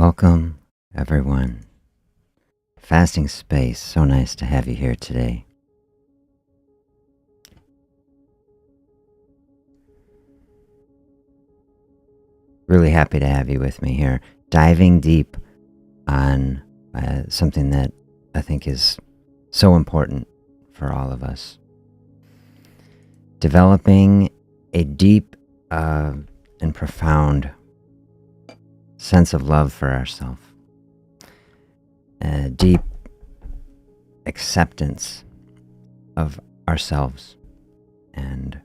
Welcome, everyone. Fasting Space, so nice to have you here today. Really happy to have you with me here, diving deep on something that I think is so important for all of us. Developing a deep and profound sense of love for ourselves. A deep acceptance of ourselves and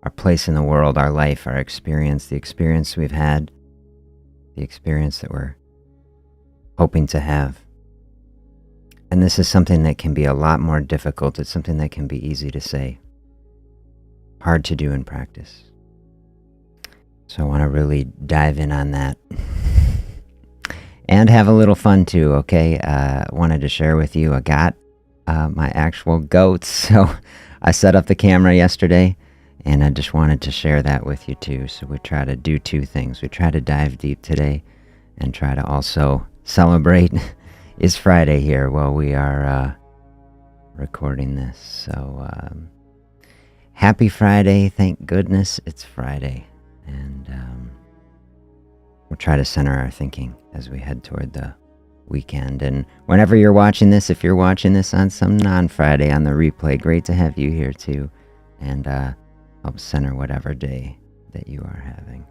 our place in the world, our life, our experience, the experience we've had, the experience that we're hoping to have. And this is something that can be a lot more difficult. It's something that can be easy to say, hard to do in practice. So I want to really dive in on that and have a little fun too, okay? Wanted to share with you, I got my actual goats. So I set up the camera yesterday and I just wanted to share that with you too. So we try to do two things. We try to dive deep today and try to also celebrate. It's Friday here while we are recording this. So happy Friday. Thank goodness it's Friday. And we'll try to center our thinking as we head toward the weekend. And whenever you're watching this, if you're watching this on some non-Friday on the replay, great to have you here too. And help center whatever day that you are having.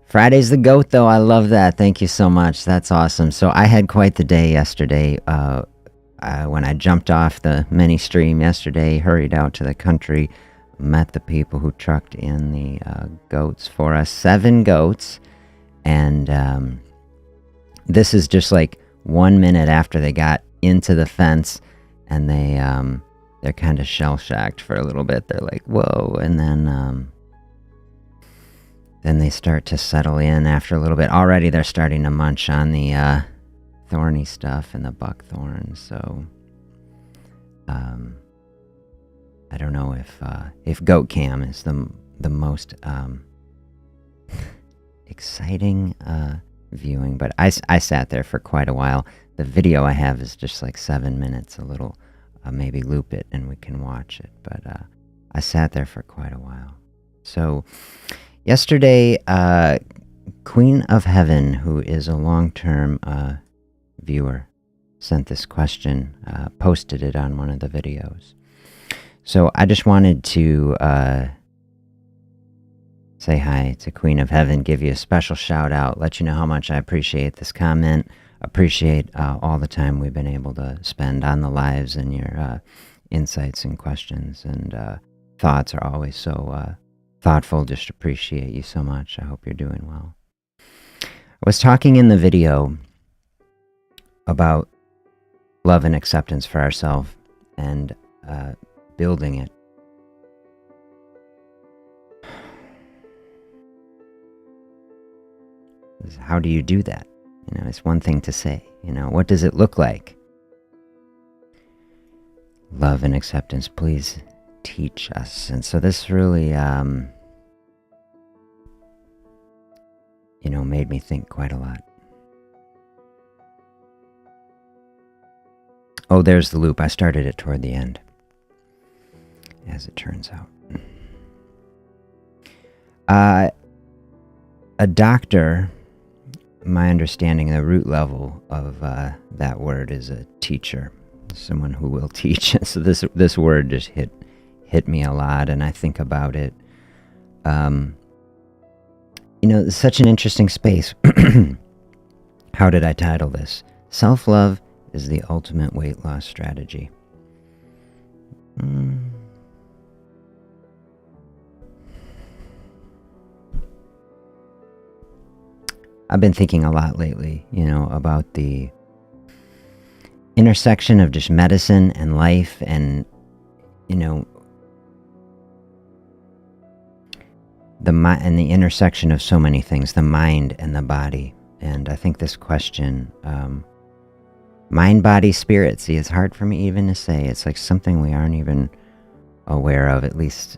Friday's the goat though. I love that. Thank you so much. That's awesome. So I had quite the day yesterday. When I jumped off the mini stream yesterday, hurried out to the country, met the people who trucked in the goats for us, 7 goats. And this is just like 1 minute after they got into the fence, and they're kind of shell-shocked for a little bit. They're like, whoa. And then they start to settle in after a little bit. Already they're starting to munch on the thorny stuff and the buckthorn. So I don't know if goat cam is the most exciting viewing, but I sat there for quite a while. The video I have is just like 7 minutes, a little, maybe loop it and we can watch it, but I sat there for quite a while. So yesterday, Queen of Heaven, who is a long-term viewer, sent this question, posted it on one of the videos. So I just wanted to say hi to Queen of Heaven, give you a special shout out, let you know how much I appreciate this comment, appreciate all the time we've been able to spend on the lives, and your insights and questions and thoughts are always so thoughtful. Just appreciate you so much. I hope you're doing well. I was talking in the video about love and acceptance for ourselves and building it. How do you do that? You know, it's one thing to say, you know, what does it look like? Love and acceptance, please teach us. And so this really, made me think quite a lot. Oh, there's the loop. I started it toward the end, as it turns out. A doctor, my understanding, the root level of that word is a teacher, someone who will teach. So this word just hit me a lot, and I think about it. It's such an interesting space. How did I title this? Self-love is the ultimate weight loss strategy. I've been thinking a lot lately, about the intersection of just medicine and life and, the intersection of so many things, the mind and the body. And I think this question, mind, body, spirit, see, it's hard for me even to say. It's like something we aren't even aware of, at least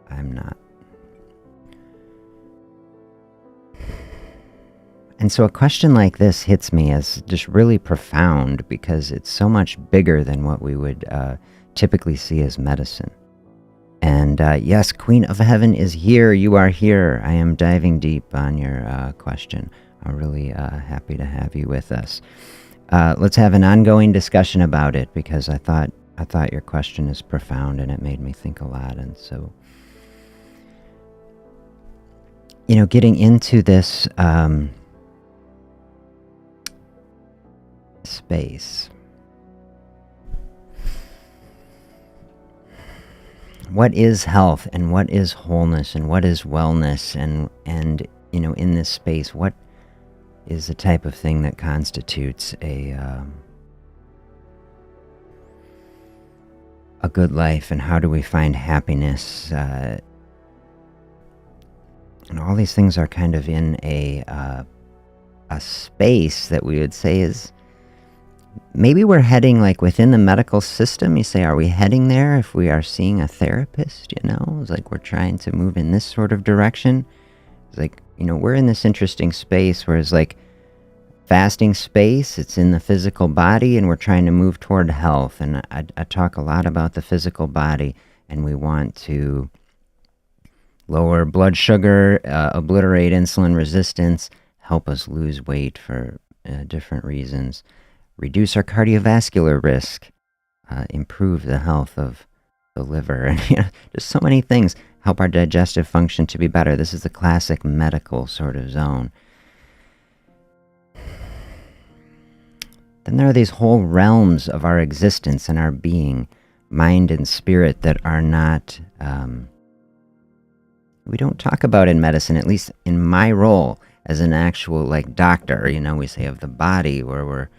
I'm not. And so a question like this hits me as just really profound because it's so much bigger than what we would typically see as medicine. And yes, Queen of Heaven is here. You are here. I am diving deep on your question. I'm really happy to have you with us. Let's have an ongoing discussion about it because I thought your question is profound and it made me think a lot. And so, getting into this space. What is health and what is wholeness and what is wellness and in this space, what is the type of thing that constitutes a good life, and how do we find happiness? And all these things are kind of in a space that we would say is maybe we're heading like within the medical system. You say, are we heading there if we are seeing a therapist? It's like we're trying to move in this sort of direction. It's like, we're in this interesting space where it's like fasting space, it's in the physical body, and we're trying to move toward health. And I talk a lot about the physical body, and we want to lower blood sugar, obliterate insulin resistance, help us lose weight for different reasons, reduce our cardiovascular risk, improve the health of the liver, and just so many things, help our digestive function to be better. This is the classic medical sort of zone. Then there are these whole realms of our existence and our being, mind and spirit, that are not, we don't talk about in medicine, at least in my role as an actual doctor. We say of the body, where we're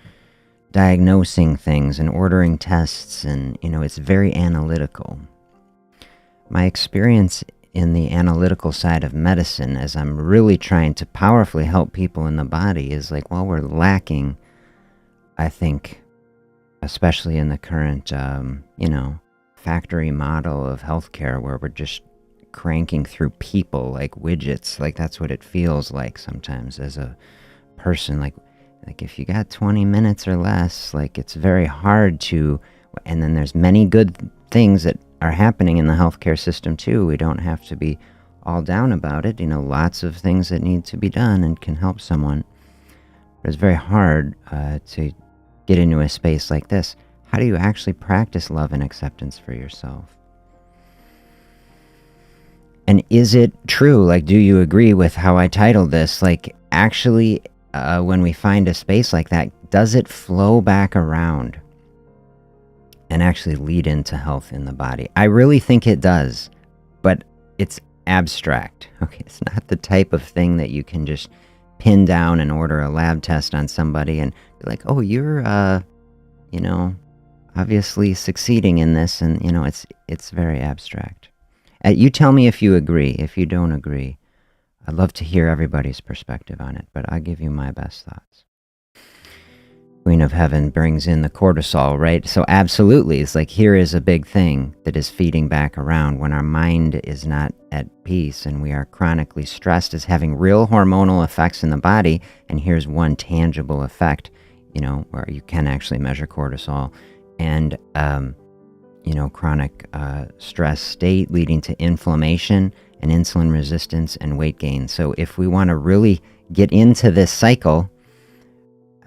diagnosing things and ordering tests, and it's very analytical. My experience in the analytical side of medicine, as I'm really trying to powerfully help people in the body, is we're lacking, I think, especially in the current factory model of healthcare, where we're just cranking through people like widgets. That's what it feels like sometimes as a person. Like if you got 20 minutes or less, it's very hard to, and then there's many good things that are happening in the healthcare system too. We don't have to be all down about it. Lots of things that need to be done and can help someone. But it's very hard to get into a space like this. How do you actually practice love and acceptance for yourself? And is it true? Do you agree with how I titled this? Actually, when we find a space like that, does it flow back around and actually lead into health in the body? I really think it does, but it's abstract. Okay, it's not the type of thing that you can just pin down and order a lab test on somebody and be like, oh, you're, obviously succeeding in this, and, it's very abstract. You tell me if you agree. If you don't agree, I'd love to hear everybody's perspective on it, but I'll give you my best thoughts. Queen of Heaven brings in the cortisol, right? So absolutely, it's here is a big thing that is feeding back around when our mind is not at peace and we are chronically stressed, is having real hormonal effects in the body. And here's one tangible effect, where you can actually measure cortisol, and chronic stress state leading to inflammation and insulin resistance and weight gain. So if we want to really get into this cycle,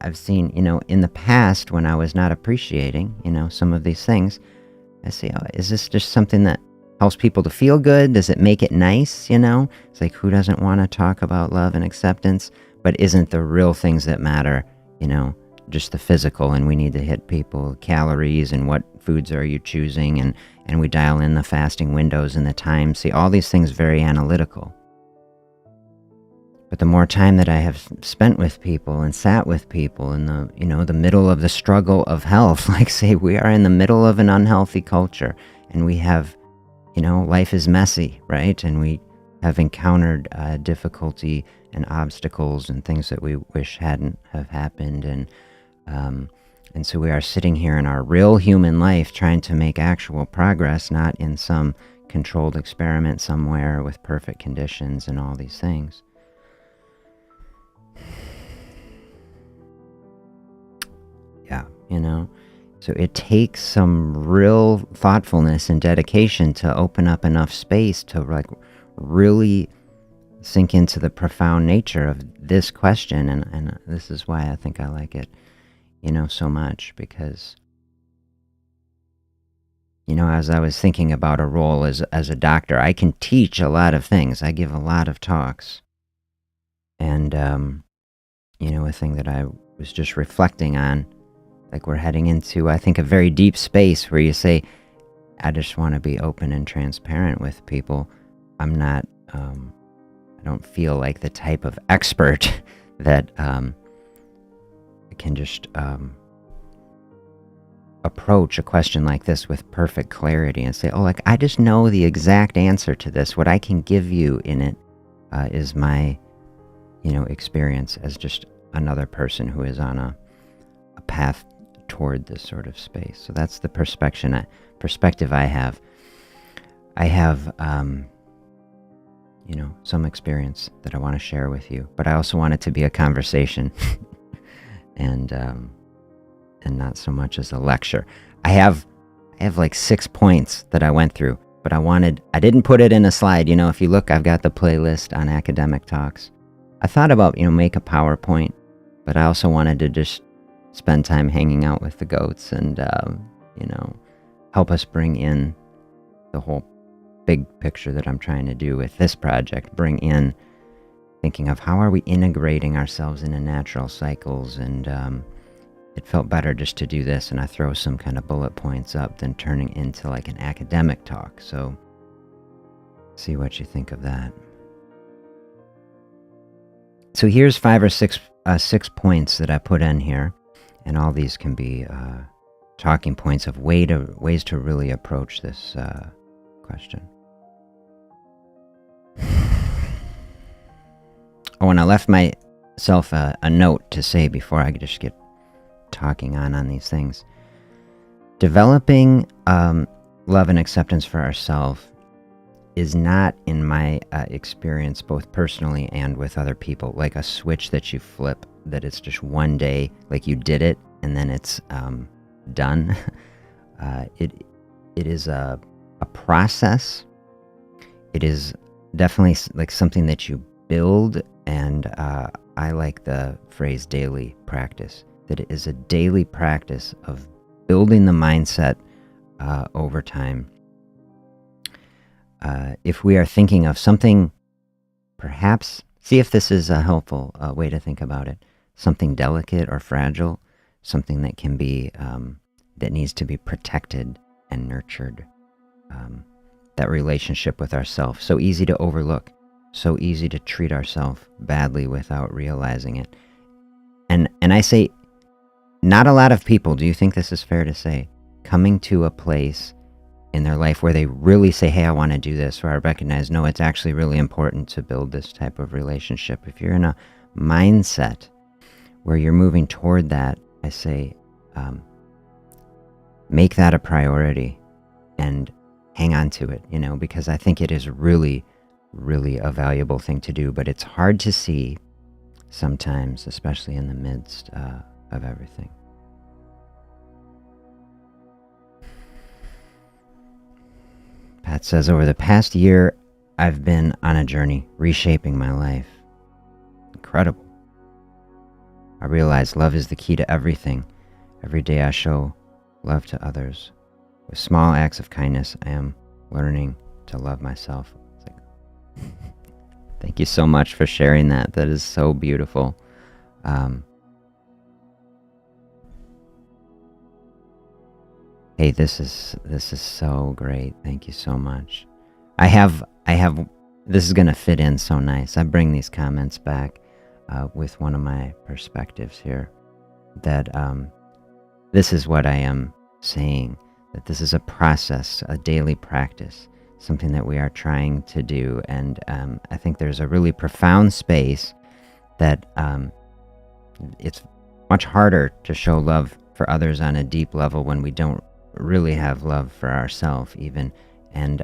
I've seen, in the past when I was not appreciating, some of these things, I say, oh, is this just something that helps people to feel good? Does it make it nice? It's who doesn't want to talk about love and acceptance? But isn't the real things that matter, just the physical, and we need to hit people calories and what foods are you choosing, and we dial in the fasting windows and the time. See, all these things very analytical. But the more time that I have spent with people and sat with people in the, the middle of the struggle of health, say we are in the middle of an unhealthy culture, and we have, life is messy, right? And we have encountered difficulty and obstacles and things that we wish hadn't have happened. And so we are sitting here in our real human life trying to make actual progress, not in some controlled experiment somewhere with perfect conditions and all these things. you know? So it takes some real thoughtfulness and dedication to open up enough space to like really sink into the profound nature of this question. And this is why I think I like it, so much, because, as I was thinking about a role as a doctor, I can teach a lot of things. I give a lot of talks. And, a thing that I was just reflecting on, like we're heading into, I think, a very deep space where you say, I just want to be open and transparent with people. I'm not, I don't feel like the type of expert that can just approach a question like this with perfect clarity and say, oh, like, I just know the exact answer to this. What I can give you in it is my, experience as just another person who is on a path toward this sort of space. So that's the perspective I have. I have, some experience that I want to share with you, but I also want it to be a conversation and not so much as a lecture. I have like 6 points that I went through, but I didn't put it in a slide. If you look, I've got the playlist on academic talks. I thought about, make a PowerPoint, but I also wanted to just spend time hanging out with the goats and, help us bring in the whole big picture that I'm trying to do with this project. Bring in thinking of how are we integrating ourselves into natural cycles, and it felt better just to do this, and I throw some kind of bullet points up than turning into like an academic talk. So see what you think of that. So here's 5 or 6 points that I put in here, and all these can be talking points of ways to really approach this question. Oh, and I left myself a note to say before I just get talking on these things. Developing love and acceptance for ourselves is not, in my experience, both personally and with other people, like a switch that you flip, that it's just one day, like you did it, and then it's done. It is a process. It is definitely like something that you build, and I like the phrase daily practice, that it is a daily practice of building the mindset over time. If we are thinking of something, perhaps, see if this is a helpful way to think about it, something delicate or fragile, something that can be, that needs to be protected and nurtured. That relationship with ourselves, so easy to overlook, so easy to treat ourselves badly without realizing it. And I say, not a lot of people, do you think this is fair to say, coming to a place in their life where they really say, hey, I want to do this, or I recognize, no, it's actually really important to build this type of relationship. If you're in a mindset where you're moving toward that, I say, make that a priority and hang on to it, because I think it is really, really a valuable thing to do, but it's hard to see sometimes, especially in the midst of everything. Pat says, over the past year, I've been on a journey reshaping my life. Incredible. I realize love is the key to everything. Every day I show love to others. With small acts of kindness, I am learning to love myself. Thank you so much for sharing that. That is so beautiful. Hey, this is so great. Thank you so much. I have. This is gonna fit in so nice. I bring these comments back with one of my perspectives here. That this is what I am saying. That this is a process, a daily practice, something that we are trying to do, and I think there's a really profound space that it's much harder to show love for others on a deep level when we don't really have love for ourselves even. And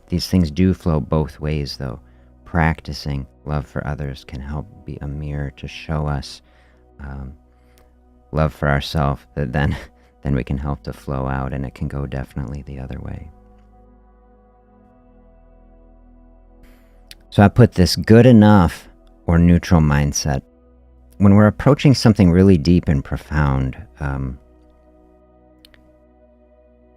these things do flow both ways, though. Practicing love for others can help be a mirror to show us love for ourselves, that then we can help to flow out, and it can go definitely the other way. So I put this good enough or neutral mindset. When we're approaching something really deep and profound,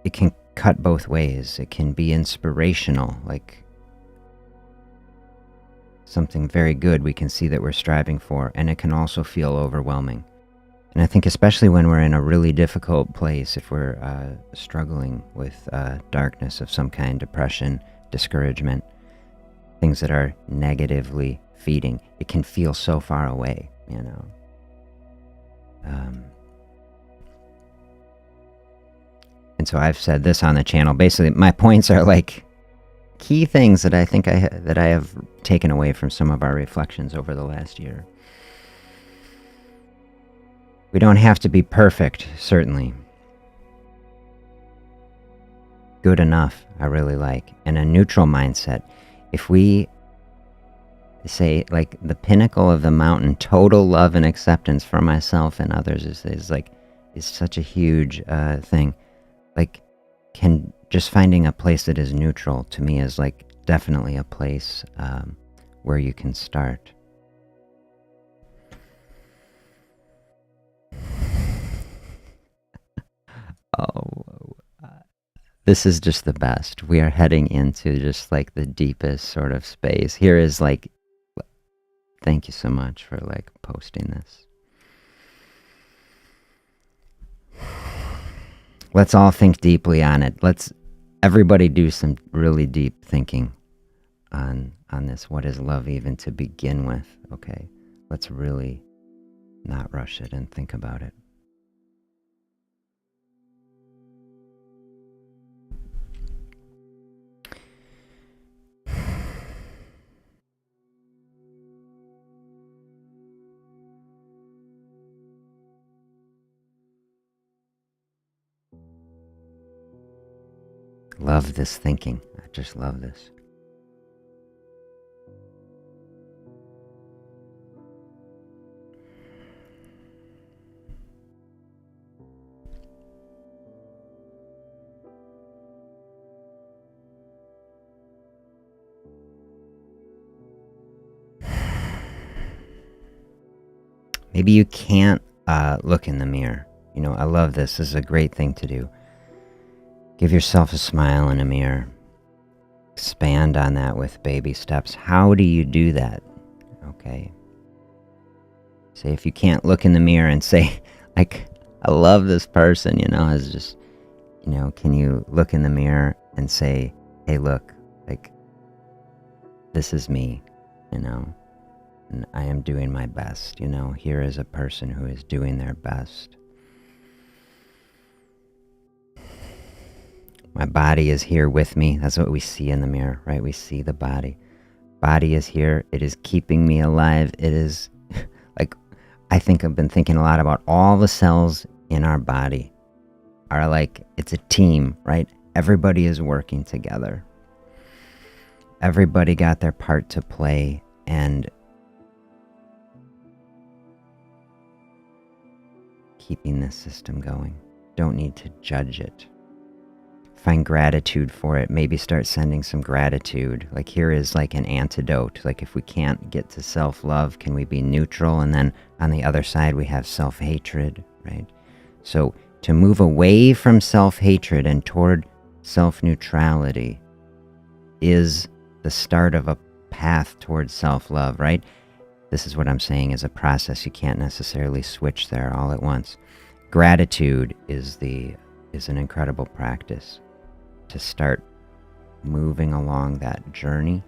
it can cut both ways. It can be inspirational, like something very good we can see that we're striving for, and it can also feel overwhelming. And I think especially when we're in a really difficult place, if we're struggling with darkness of some kind, depression, discouragement, things that are negatively feeding, it can feel so far away, you know. And so I've said this on the channel. Basically, my points are like key things that I think that I have taken away from some of our reflections over the last year. We don't have to be perfect, certainly. Good enough, I really like. And a neutral mindset. If we say, like, the pinnacle of the mountain, total love and acceptance for myself and others is such a huge thing. Like, just finding a place that is neutral to me is like definitely a place where you can start. This is just the best. We are heading into just like the deepest sort of space. Here is like, thank you so much for like posting this. Let's all think deeply on it. Let's everybody do some really deep thinking on this. What is love even to begin with? Okay, let's really not rush it and think about it. Love this thinking. I just love this. Maybe you can't look in the mirror. You know, I love this. This is a great thing to do. Give yourself a smile in a mirror. Expand on that with baby steps. How do you do that? Okay. Say if you can't look in the mirror and say, like, I love this person, you know, it's just, you know, can you look in the mirror and say, hey, look, like, this is me, you know, and I am doing my best, you know, here is a person who is doing their best. My body is here with me. That's what we see in the mirror, right? We see the body. Body is here. It is keeping me alive. It is like, I think I've been thinking a lot about all the cells in our body are like, it's a team, right? Everybody is working together. Everybody got their part to play, and keeping this system going. Don't need to judge it. Find gratitude for it. Maybe start sending some gratitude. Like, here is like an antidote. Like, if we can't get to self-love, can we be neutral? And then on the other side, we have self-hatred, right? So to move away from self-hatred and toward self-neutrality is the start of a path towards self-love, right? This is what I'm saying is a process. You can't necessarily switch there all at once. Gratitude is an incredible practice to start moving along that journey.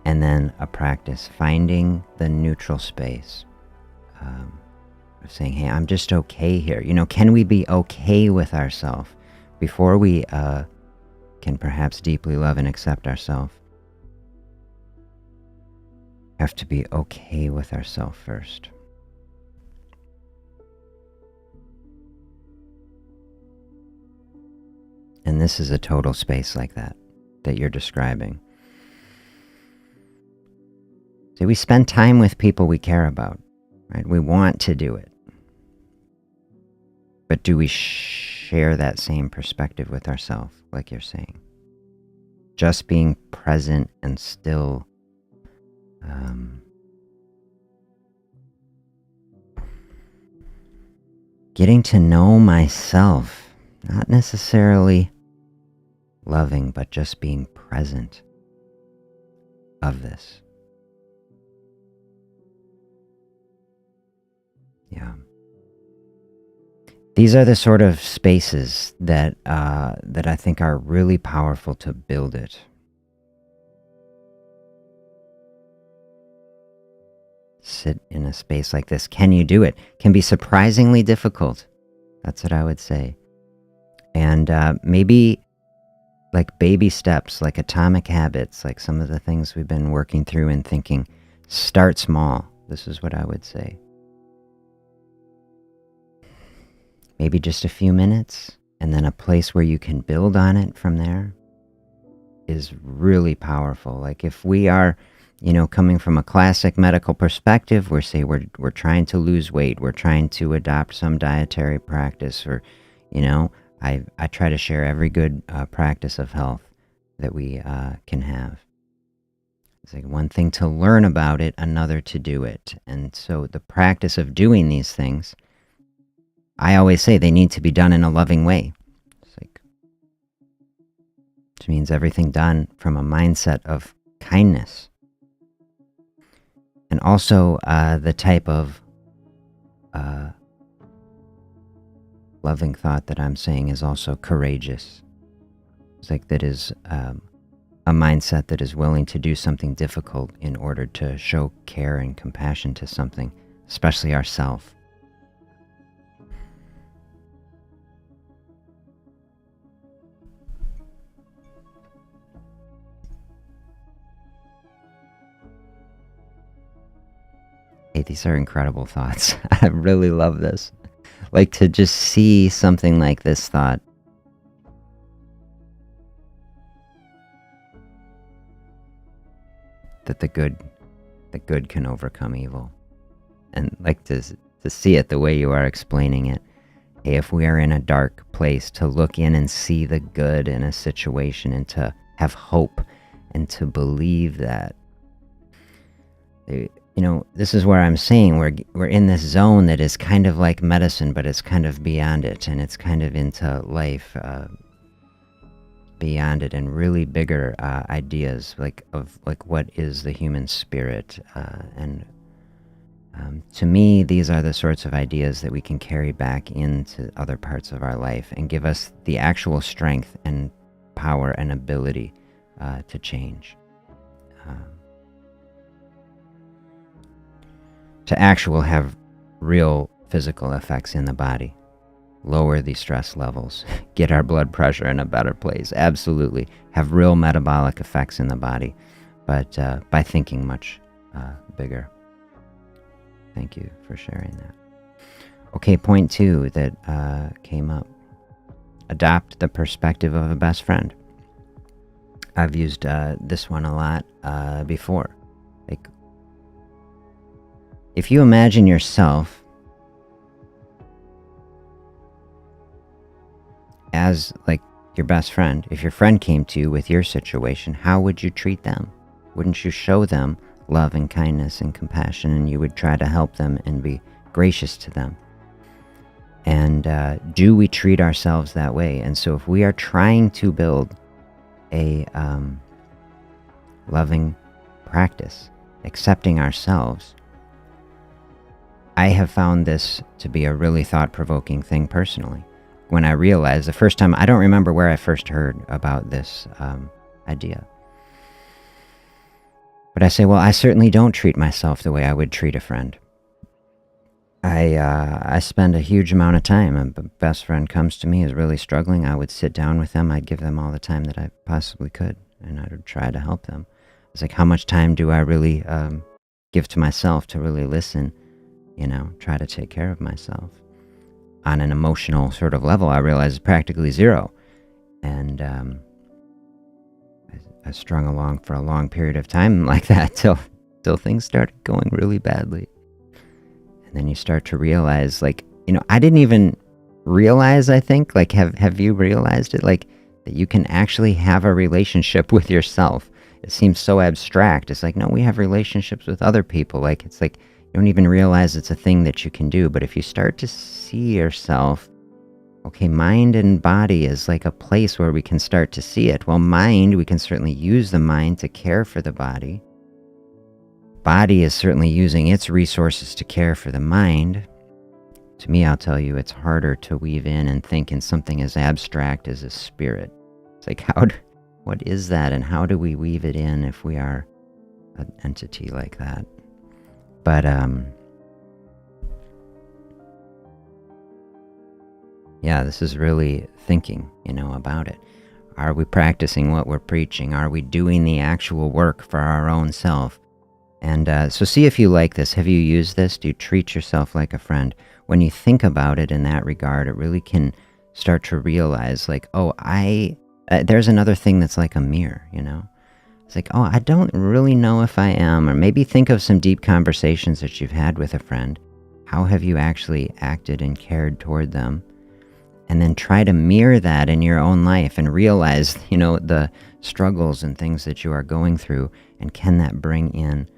And then a practice finding the neutral space of saying, hey, I'm just okay here. You know, can we be okay with ourselves before we can perhaps deeply love and accept ourselves? Have to be okay with ourselves first. And this is a total space like that you're describing. So we spend time with people we care about, right? We want to do it. But do we share that same perspective with ourselves, like you're saying? Just being present and still, getting to know myself, not necessarily loving, but just being present of this. Yeah. These are the sort of spaces that that I think are really powerful to build it. Sit in a space like this. Can you do it? Can be surprisingly difficult. That's what I would say. And maybe like baby steps, like atomic habits, like some of the things we've been working through and thinking, start small. This is what I would say. Maybe just a few minutes, and then a place where you can build on it from there is really powerful. Like if we are, coming from a classic medical perspective, we're trying to lose weight, we're trying to adopt some dietary practice, or, I try to share every good practice of health that we can have. It's like one thing to learn about it, another to do it. And so the practice of doing these things, I always say they need to be done in a loving way. It's like, which means everything done from a mindset of kindness. And also the type of loving thought that I'm saying is also courageous. It's like that is a mindset that is willing to do something difficult in order to show care and compassion to something, especially ourself. Hey, these are incredible thoughts. I really love this. Like to just see something like this thought. That the good can overcome evil. And like to see it the way you are explaining it. Hey, if we are in a dark place, to look in and see the good in a situation and to have hope and to believe that. This is where I'm saying we're in this zone that is kind of like medicine, but it's kind of beyond it, and it's kind of into life beyond it, and really bigger ideas of what is the human spirit. And to me, these are the sorts of ideas that we can carry back into other parts of our life and give us the actual strength and power and ability to change. To have real physical effects in the body, lower the stress levels, get our blood pressure in a better place, absolutely, have real metabolic effects in the body, but by thinking much bigger. Thank you for sharing that. Okay, point 2 that came up. Adopt the perspective of a best friend. I've used this one a lot before. Like, if you imagine yourself as like your best friend, if your friend came to you with your situation, how would you treat them? Wouldn't you show them love and kindness and compassion, and you would try to help them and be gracious to them? And do we treat ourselves that way? And so if we are trying to build a loving practice, accepting ourselves, I have found this to be a really thought-provoking thing personally. When I realized the first time, I don't remember where I first heard about this idea. But I say, well, I certainly don't treat myself the way I would treat a friend. I spend a huge amount of time. A best friend comes to me, is really struggling. I would sit down with them. I'd give them all the time that I possibly could, and I would try to help them. It's like, how much time do I really give to myself to really listen? Try to take care of myself. On an emotional sort of level, I realized it's practically zero. And I strung along for a long period of time like that till things started going really badly. And then you start to realize, I didn't even realize, I think. Like, have you realized it? Like, that you can actually have a relationship with yourself. It seems so abstract. It's like, no, we have relationships with other people. Like, it's like you don't even realize it's a thing that you can do. But if you start to see yourself, okay, mind and body is like a place where we can start to see it. Well, mind, we can certainly use the mind to care for the body. Body is certainly using its resources to care for the mind. To me, I'll tell you, it's harder to weave in and think in something as abstract as a spirit. It's like, what is that, and how do we weave it in if we are an entity like that? But, yeah, this is really thinking, about it. Are we practicing what we're preaching? Are we doing the actual work for our own self? And so see if you like this. Have you used this? Do you treat yourself like a friend? When you think about it in that regard, it really can start to realize, like, oh, there's another thing that's like a mirror, It's like, oh, I don't really know if I am. Or maybe think of some deep conversations that you've had with a friend. How have you actually acted and cared toward them? And then try to mirror that in your own life and realize, the struggles and things that you are going through. And can that bring in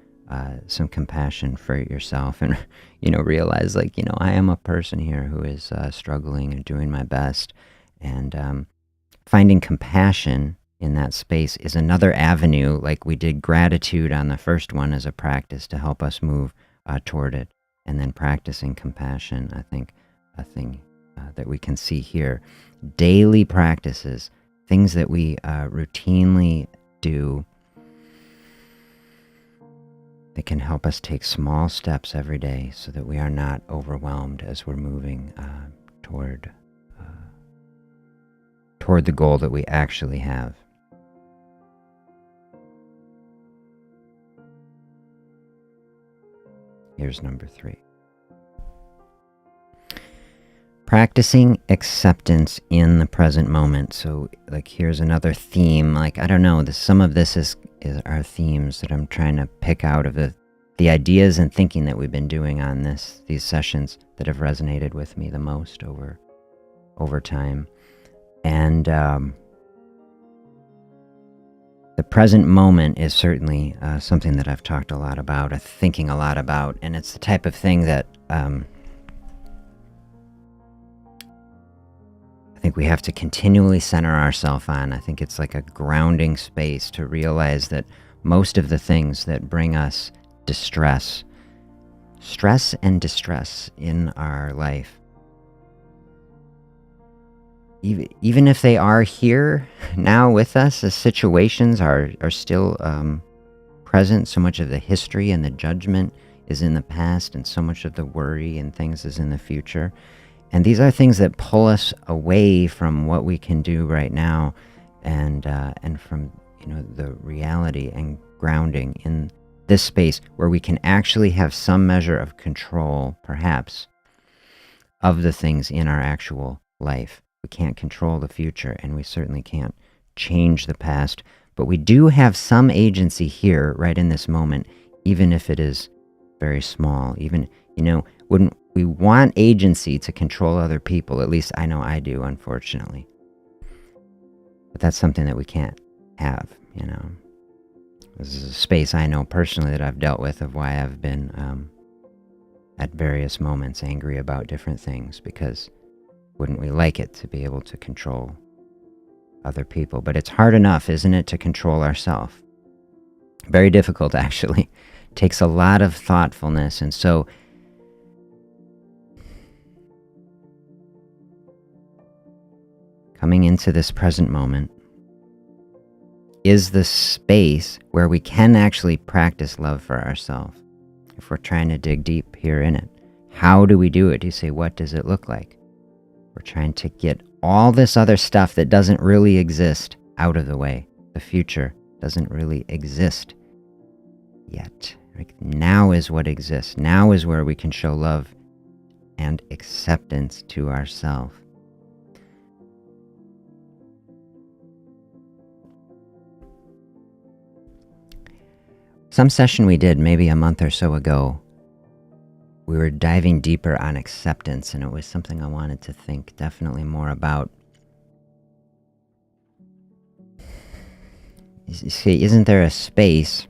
some compassion for yourself and, realize, like, I am a person here who is struggling and doing my best. And finding compassion in that space is another avenue. Like we did gratitude on the first one as a practice to help us move toward it. And then practicing compassion, I think, a thing that we can see here. Daily practices, things that we routinely do that can help us take small steps every day so that we are not overwhelmed as we're moving toward the goal that we actually have. Here's number 3. Practicing acceptance in the present moment. So, like, here's another theme. Like, I don't know, some of this is our themes that I'm trying to pick out of the ideas and thinking that we've been doing on these sessions that have resonated with me the most over time. And the present moment is certainly something that I've talked a lot about, thinking a lot about, and it's the type of thing that I think we have to continually center ourselves on. I think it's like a grounding space to realize that most of the things that bring us stress and distress in our life, even if they are here now with us, the situations are still present. So much of the history and the judgment is in the past, and so much of the worry and things is in the future. And these are things that pull us away from what we can do right now, and from the reality and grounding in this space where we can actually have some measure of control, perhaps, of the things in our actual life. We can't control the future, and we certainly can't change the past, but we do have some agency here, right in this moment, even if it is very small. Even, when we want agency to control other people, at least I know I do, unfortunately. But that's something that we can't have, This is a space I know personally that I've dealt with, of why I've been, at various moments, angry about different things, because wouldn't we like it to be able to control other people? But it's hard enough, isn't it, to control ourselves? Very difficult, actually. Takes a lot of thoughtfulness. And so coming into this present moment is the space where we can actually practice love for ourselves. If we're trying to dig deep here in it, how do we do it? You say, what does it look like? We're trying to get all this other stuff that doesn't really exist out of the way. The future doesn't really exist yet. Like, now is what exists. Now is where we can show love and acceptance to ourselves. Some session we did maybe a month or so ago we were diving deeper on acceptance, and it was something I wanted to think definitely more about. You see, isn't there a space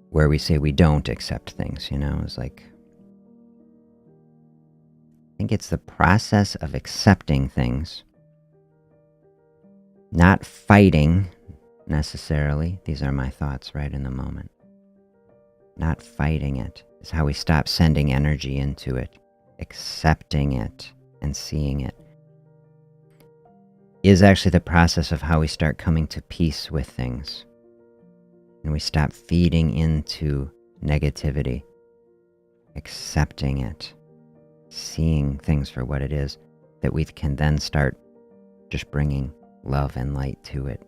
where we say we don't accept things, It's like, I think it's the process of accepting things, not fighting necessarily. These are my thoughts right in the moment. Not fighting it is how we stop sending energy into it. Accepting it and seeing it is actually the process of how we start coming to peace with things. And we stop feeding into negativity, accepting it, seeing things for what it is, that we can then start just bringing love and light to it.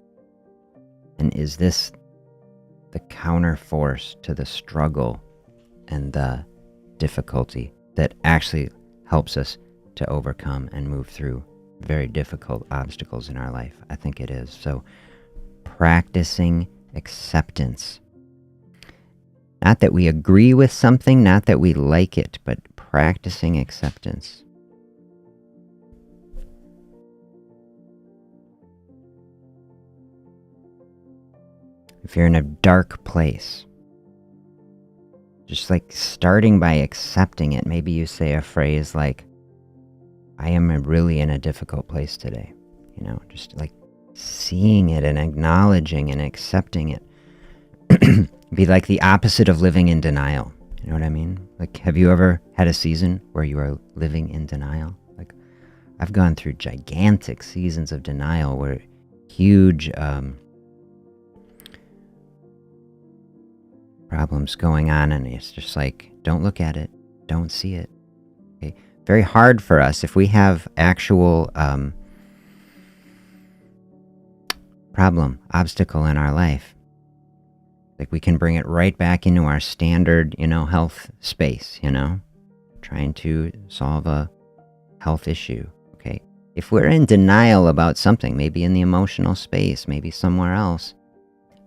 And is this the counter force to the struggle and the difficulty that actually helps us to overcome and move through very difficult obstacles in our life? I think it is. So practicing acceptance. Not that we agree with something, not that we like it, but practicing acceptance. If you're in a dark place, just like starting by accepting it, maybe you say a phrase like, I am really in a difficult place today. Just like seeing it and acknowledging and accepting it. Be like the opposite of living in denial. You know what I mean? Like, have you ever had a season where you are living in denial? Like, I've gone through gigantic seasons of denial where huge problems going on, and it's just like, don't look at it, don't see it. Okay? Very hard for us if we have actual problem, obstacle in our life. Like, we can bring it right back into our standard, health space, trying to solve a health issue. Okay. If we're in denial about something, maybe in the emotional space, maybe somewhere else,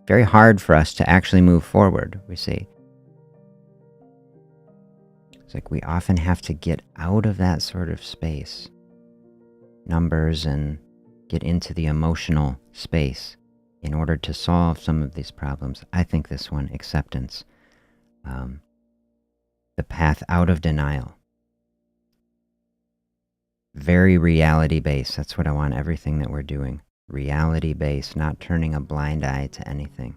very hard for us to actually move forward. We say, it's like we often have to get out of that sort of space, numbers, and get into the emotional space in order to solve some of these problems. I think this one, acceptance, the path out of denial. Very reality-based. That's what I want everything that we're doing. Reality-based, not turning a blind eye to anything.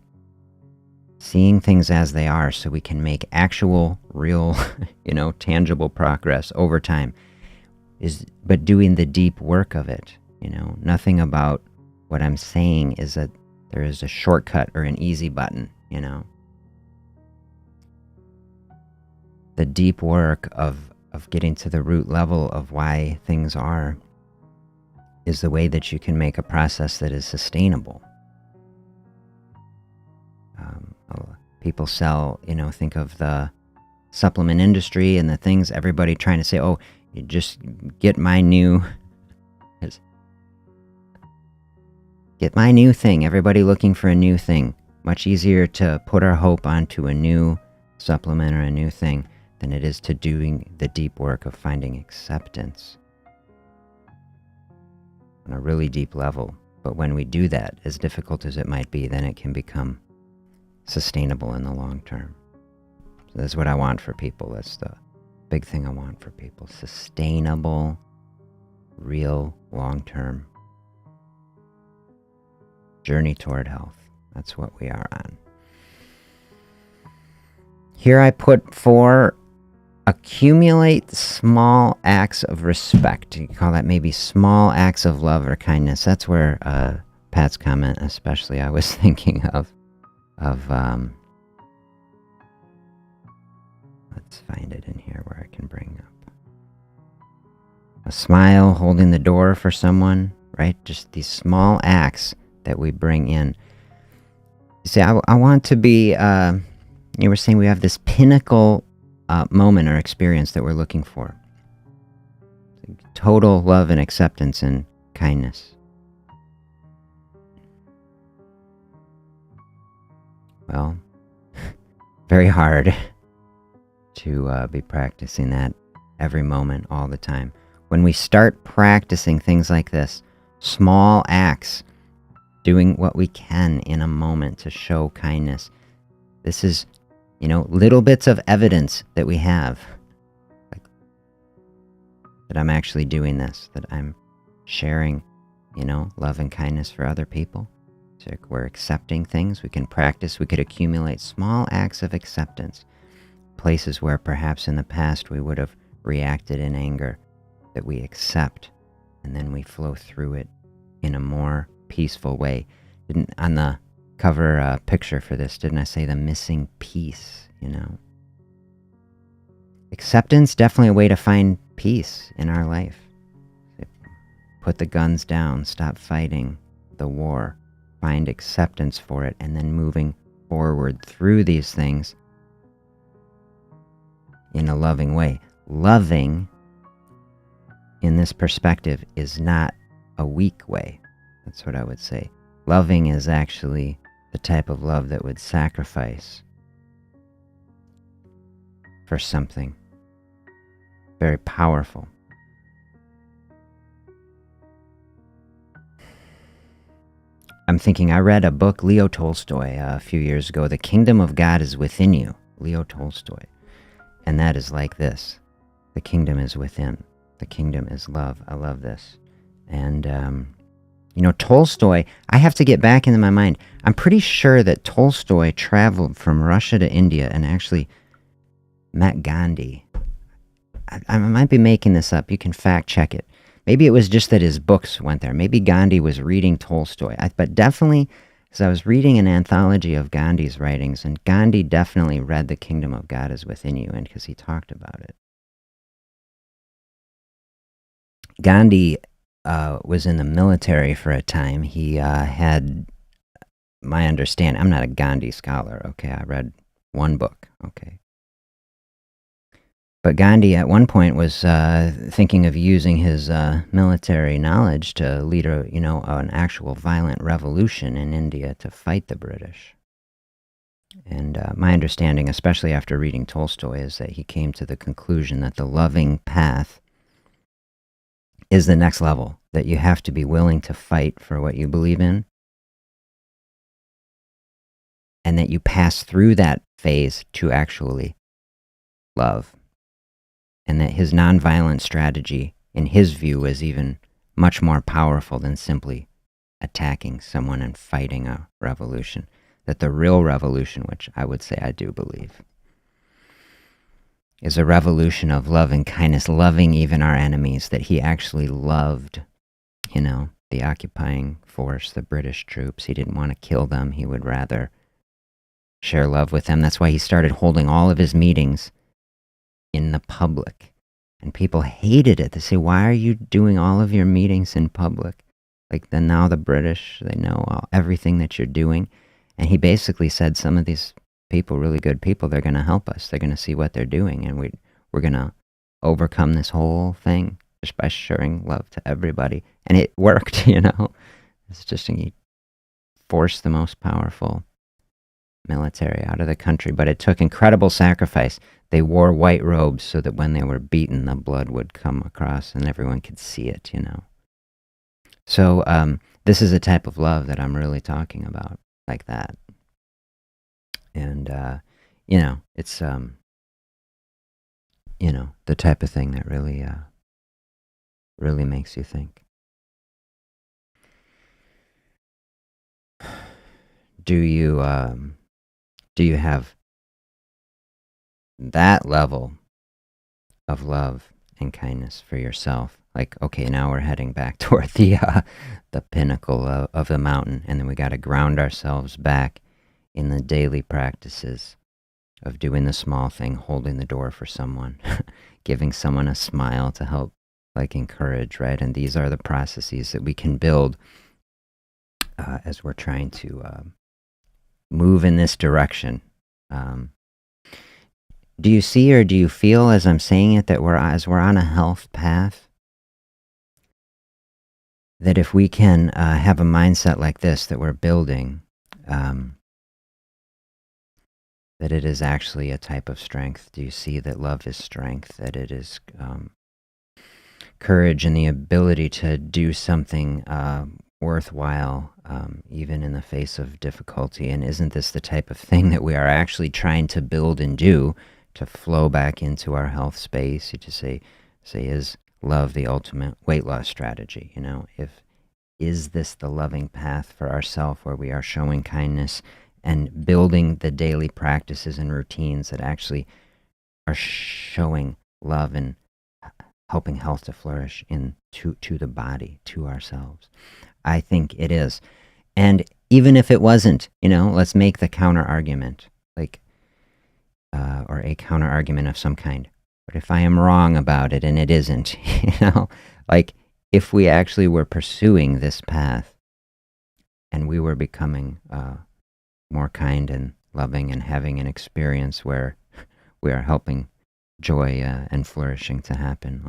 Seeing things as they are so we can make actual, real, tangible progress over time. But doing the deep work of it, Nothing about what I'm saying is that there is a shortcut or an easy button, The deep work of getting to the root level of why things are is the way that you can make a process that is sustainable. People sell, think of the supplement industry and the things, everybody trying to say, oh, you just get my new thing. Everybody looking for a new thing. Much easier to put our hope onto a new supplement or a new thing than it is to doing the deep work of finding acceptance on a really deep level. But when we do that, as difficult as it might be, then it can become sustainable in the long term. So that's what I want for people. That's the big thing I want for people. Sustainable, real, long-term journey toward health. That's what we are on. Here I put 4, accumulate small acts of respect. You call that maybe small acts of love or kindness. That's where Pat's comment, especially, I was thinking of let's find it in here where I can bring up a smile, holding the door for someone, right? Just these small acts that we bring in. You see, I want to be, you were saying we have this pinnacle moment or experience that we're looking for. Total love and acceptance and kindness. Well, very hard. to be practicing that every moment, all the time. When we start practicing things like this, small acts, doing what we can in a moment to show kindness, this is, little bits of evidence that we have, like, that I'm actually doing this, that I'm sharing, love and kindness for other people. So we're accepting things. We can practice. We could accumulate small acts of acceptance. Places where perhaps in the past we would have reacted in anger, that we accept, and then we flow through it in a more peaceful way. On the cover picture for this, didn't I say the missing piece, Acceptance, definitely a way to find peace in our life. Put the guns down, stop fighting the war, find acceptance for it, and then moving forward through these things in a loving way. Loving, in this perspective, is not a weak way. That's what I would say. Loving is actually the type of love that would sacrifice for something very powerful. I'm thinking, I read a book, Leo Tolstoy, a few years ago, The Kingdom of God is Within You, Leo Tolstoy. And that is like this. The kingdom is within. The kingdom is love. I love this. And, Tolstoy, I have to get back into my mind. I'm pretty sure that Tolstoy traveled from Russia to India and actually met Gandhi. I might be making this up. You can fact check it. Maybe it was just that his books went there. Maybe Gandhi was reading Tolstoy. But definitely, as I was reading an anthology of Gandhi's writings, and Gandhi definitely read The Kingdom of God is Within You, and because he talked about it. Gandhi was in the military for a time. He had, my understanding, I'm not a Gandhi scholar, okay? I read one book, okay? But Gandhi at one point was thinking of using his military knowledge to lead an actual violent revolution in India to fight the British. And my understanding, especially after reading Tolstoy, is that he came to the conclusion that the loving path is the next level, that you have to be willing to fight for what you believe in, and that you pass through that phase to actually love. And that his nonviolent strategy, in his view, is even much more powerful than simply attacking someone and fighting a revolution. That the real revolution, which I would say I do believe, is a revolution of love and kindness, loving even our enemies, that he actually loved, the occupying force, the British troops. He didn't want to kill them. He would rather share love with them. That's why he started holding all of his meetings in the public. And people hated it. They say, why are you doing all of your meetings in public? Like, then now the British, they know everything that you're doing. And he basically said, some of these people, really good people, they're going to help us. They're going to see what they're doing. And we're going to overcome this whole thing just by sharing love to everybody. And it worked, It's just, he forced the most powerful military out of the country. But it took incredible sacrifice. They wore white robes so that when they were beaten, the blood would come across and everyone could see it, So this is a type of love that I'm really talking about, like that. And, it's, the type of thing that really, really makes you think. Do you have that level of love and kindness for yourself? Like, okay, now we're heading back toward the pinnacle of the mountain, and then we got to ground ourselves back in the daily practices of doing the small thing, holding the door for someone, giving someone a smile to help, like, encourage, right? And these are the processes that we can build as we're trying to move in this direction. Do you see or do you feel as I'm saying it that as we're on a health path, that if we can have a mindset like this that we're building, that it is actually a type of strength? Do you see that love is strength, that it is courage and the ability to do something worthwhile, even in the face of difficulty? And isn't this the type of thing that we are actually trying to build and do to flow back into our health space? You just say, is love the ultimate weight loss strategy? Is this the loving path for ourselves, where we are showing kindness and building the daily practices and routines that actually are showing love and helping health to flourish to the body, to ourselves? I think it is. And even if it wasn't, let's make the counter argument, or a counter argument of some kind. But if I am wrong about it and it isn't, if we actually were pursuing this path and we were becoming more kind and loving and having an experience where we are helping joy and flourishing to happen,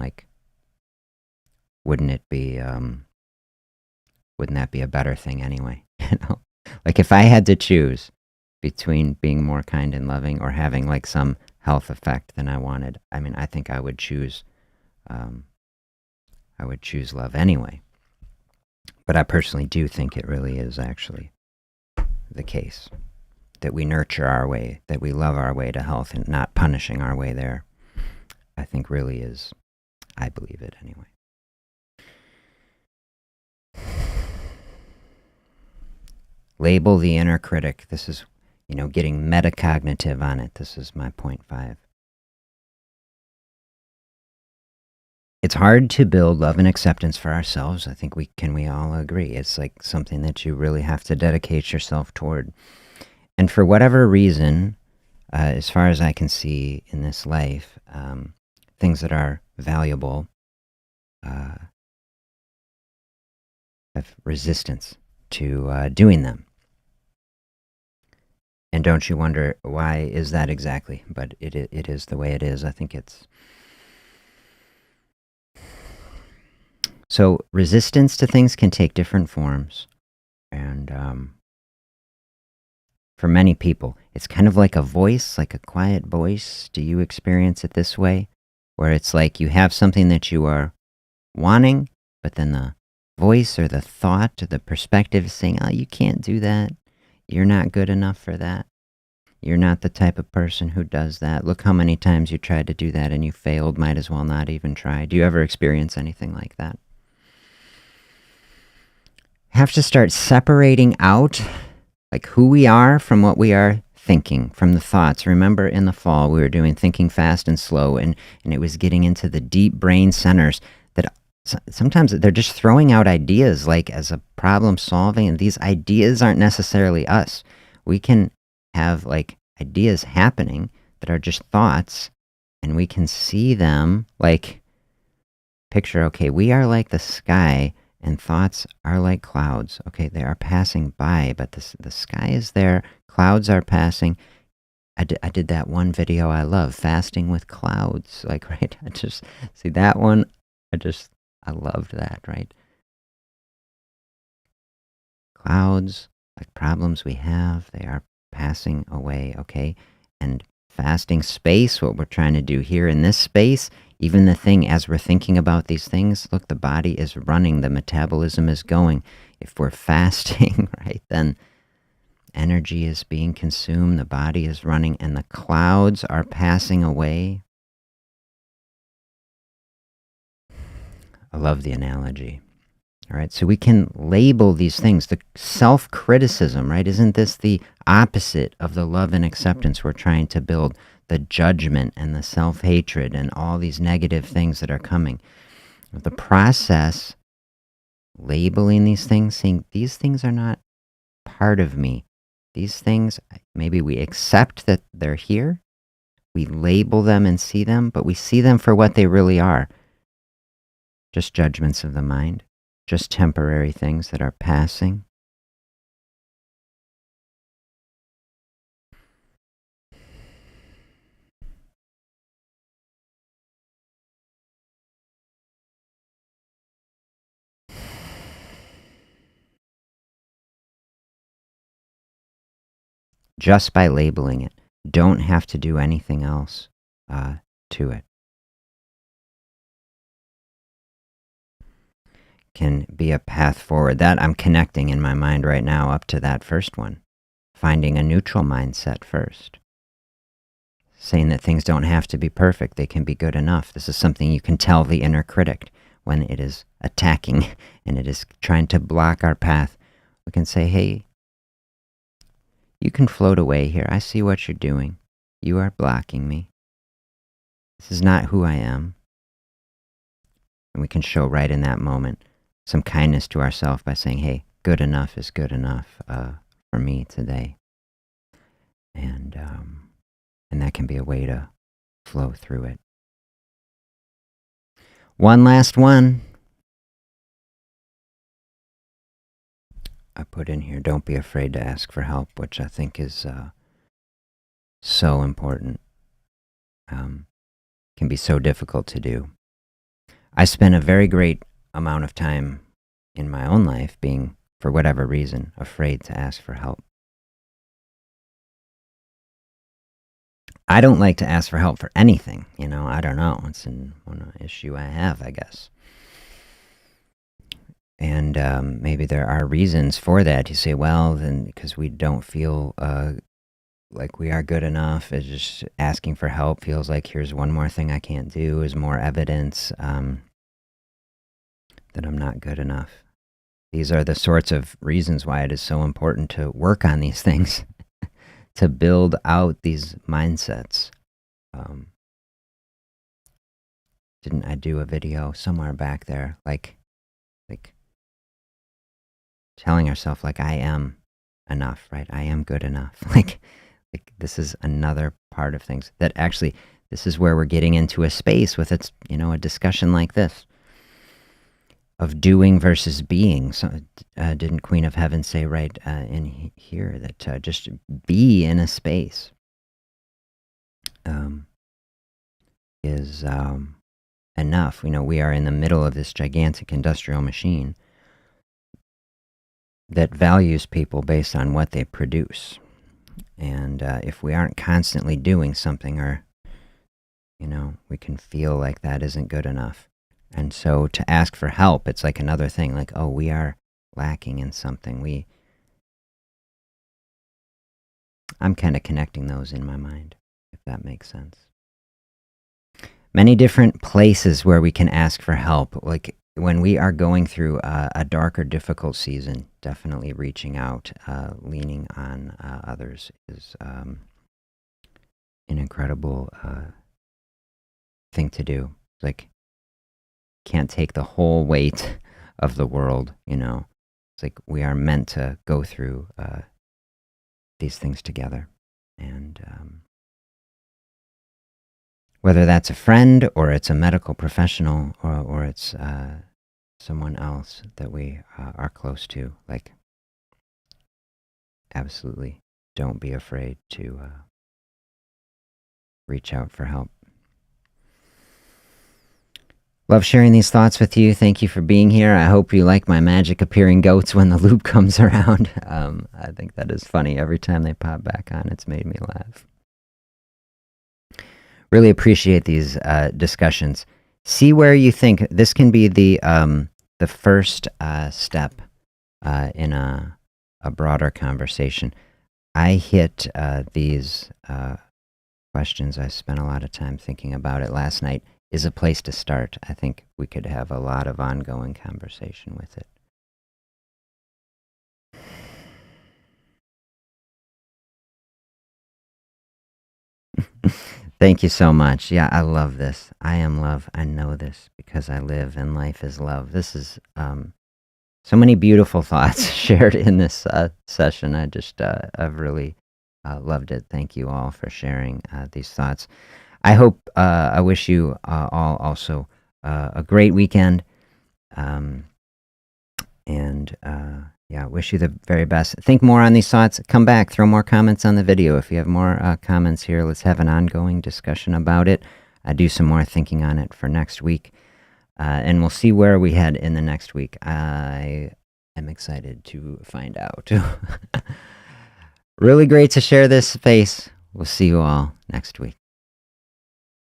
wouldn't that be a better thing anyway? If I had to choose between being more kind and loving or having some health effect than I wanted, I think I would choose love anyway. But I personally do think it really is actually the case that we nurture our way, that we love our way to health and not punishing our way there. I think really is, I believe it anyway. Label the inner critic. This is, getting metacognitive on it. This is my point 5. It's hard to build love and acceptance for ourselves. I think we all agree. It's something that you really have to dedicate yourself toward. And for whatever reason, as far as I can see in this life, things that are valuable have resistance to doing them. And don't you wonder why is that exactly? But it is the way it is. I think it's... So resistance to things can take different forms. And for many people, it's kind of like a voice, like a quiet voice. Do you experience it this way? Where it's like you have something that you are wanting, but then the voice or the thought or the perspective is saying, oh, you can't do that. You're not good enough for that. You're not the type of person who does that. Look how many times you tried to do that and you failed. Might as well not even try. Do you ever experience anything like that? Have to start separating out who we are from what we are thinking, from the thoughts. Remember in the fall we were doing thinking fast and slow, and it was getting into the deep brain centers that sometimes they're just throwing out ideas as a problem solving, and these ideas aren't necessarily us. We can have ideas happening that are just thoughts, and we can see them picture, okay, we are like the sky and thoughts are like clouds. Okay, they are passing by, but the sky is there, clouds are passing. I did that one video I love, fasting with clouds, right? I just see that one. I loved that, right? Clouds, problems we have, they are passing away, okay? And fasting space, what we're trying to do here in this space, even the thing as we're thinking about these things, look, the body is running, the metabolism is going. If we're fasting, right, then energy is being consumed, the body is running, and the clouds are passing away. I love the analogy. All right, so we can label these things. The self-criticism, right? Isn't this the opposite of the love and acceptance we're trying to build? The judgment and the self-hatred and all these negative things that are coming. The process, labeling these things, saying these things are not part of me. These things, maybe we accept that they're here. We label them and see them, but we see them for what they really are. Just judgments of the mind. Just temporary things that are passing. Just by labeling it. don't have to do anything else to it. Can be a path forward. That I'm connecting in my mind right now up to that first one. Finding a neutral mindset first. Saying that things don't have to be perfect, they can be good enough. This is something you can tell the inner critic when it is attacking and it is trying to block our path. We can say, hey, you can float away here. I see what you're doing. You are blocking me. This is not who I am. And we can show right in that moment some kindness to ourselves by saying, hey, good enough is good enough for me today. And that can be a way to flow through it. One last one. I put in here, don't be afraid to ask for help, which I think is so important. Can be so difficult to do. I spent a very great amount of time in my own life being, for whatever reason, afraid to ask for help. I don't like to ask for help for anything, I don't know. It's one issue I have, I guess. And maybe there are reasons for that. You say, well, then because we don't feel like we are good enough, it's just asking for help feels like here's one more thing I can't do, is more evidence that I'm not good enough. These are the sorts of reasons why it is so important to work on these things, to build out these mindsets. Didn't I do a video somewhere back there, like telling ourselves, like, I am enough, right? I am good enough. Like this is another part of things that actually, this is where we're getting into a space with it's, a discussion like this of doing versus being. So didn't Queen of Heaven say right in here that just be in a space is enough. We are in the middle of this gigantic industrial machine that values people based on what they produce. And if we aren't constantly doing something, or, we can feel like that isn't good enough. And so to ask for help, it's like another thing, like, oh, we are lacking in something. I'm kind of connecting those in my mind, if that makes sense. Many different places where we can ask for help, like when we are going through a dark or difficult season, definitely reaching out, leaning on others is an incredible thing to do. Like, can't take the whole weight of the world, It's like we are meant to go through these things together. And whether that's a friend or it's a medical professional or it's someone else that we are close to, like, absolutely don't be afraid to reach out for help. Love sharing these thoughts with you. Thank you for being here. I hope you like my magic appearing goats when the loop comes around. I think that is funny. Every time they pop back on, it's made me laugh. Really appreciate these discussions. See where you think this can be the first step in a broader conversation. I hit these questions. I spent a lot of time thinking about it last night. Is a place to start. I think we could have a lot of ongoing conversation with it. Thank you so much. Yeah, I love this. I am love. I know this because I live and life is love. This is so many beautiful thoughts shared in this session. I've really loved it. Thank you all for sharing these thoughts. I hope, I wish you all also a great weekend. Yeah, wish you the very best. Think more on these thoughts. Come back, throw more comments on the video. If you have more comments here, let's have an ongoing discussion about it. I do some more thinking on it for next week. And we'll see where we head in the next week. I am excited to find out. Really great to share this space we'll see you all next week.